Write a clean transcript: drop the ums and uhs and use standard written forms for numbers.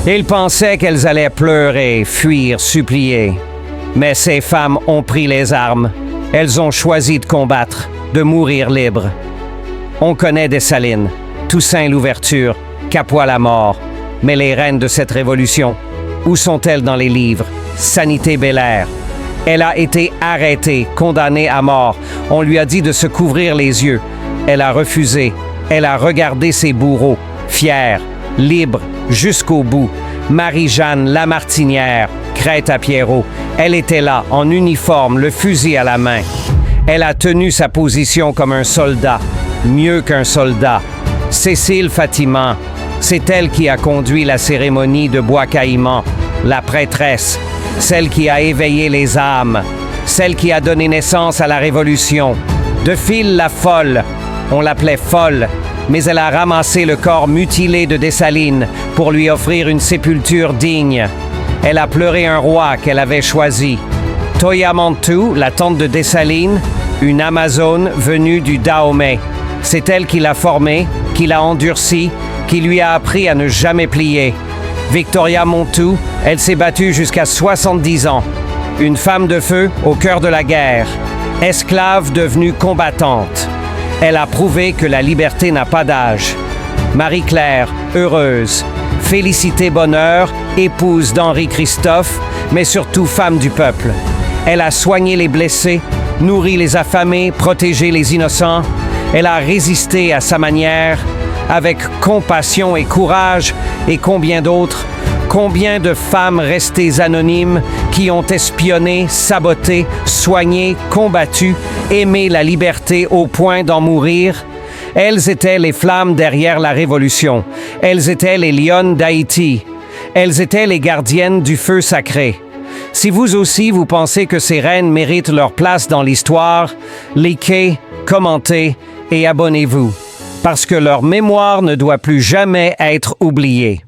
Ils pensaient qu'elles allaient pleurer, fuir, supplier. Mais ces femmes ont pris les armes. Elles ont choisi de combattre, de mourir libres. On connaît Dessalines, Toussaint l'Ouverture, Capua la mort. Mais les reines de cette révolution, où sont-elles dans les livres? Sanité Belair. Elle a été arrêtée, condamnée à mort. On lui a dit de se couvrir les yeux. Elle a refusé. Elle a regardé ses bourreaux, fière, libre, jusqu'au bout. Marie-Jeanne Lamartinière, Crête à Pierrot. Elle était là, en uniforme, le fusil à la main. Elle a tenu sa position comme un soldat, mieux qu'un soldat. Cécile Fatiman, c'est elle qui a conduit la cérémonie de Bois Caïman, la prêtresse, celle qui a éveillé les âmes, celle qui a donné naissance à la Révolution. De Fil la folle, on l'appelait folle, mais elle a ramassé le corps mutilé de Dessalines pour lui offrir une sépulture digne. Elle a pleuré un roi qu'elle avait choisi. Toya Mantou, la tante de Dessalines, une Amazone venue du Dahomey. C'est elle qui l'a formé, qui l'a endurci, qui lui a appris à ne jamais plier. Victoria Montou, elle s'est battue jusqu'à 70 ans. Une femme de feu au cœur de la guerre. Esclave devenue combattante. Elle a prouvé que la liberté n'a pas d'âge. Marie-Claire, heureuse. Félicité Bonheur, épouse d'Henri Christophe, mais surtout femme du peuple. Elle a soigné les blessés, nourri les affamés, protégé les innocents. Elle a résisté à sa manière, avec compassion et courage, et combien d'autres, combien de femmes restées anonymes qui ont espionné, saboté, soigné, combattu, aimé la liberté au point d'en mourir. Elles étaient les flammes derrière la Révolution. Elles étaient les lionnes d'Haïti. Elles étaient les gardiennes du feu sacré. Si vous aussi vous pensez que ces reines méritent leur place dans l'histoire, likez, commentez et abonnez-vous, parce que leur mémoire ne doit plus jamais être oubliée.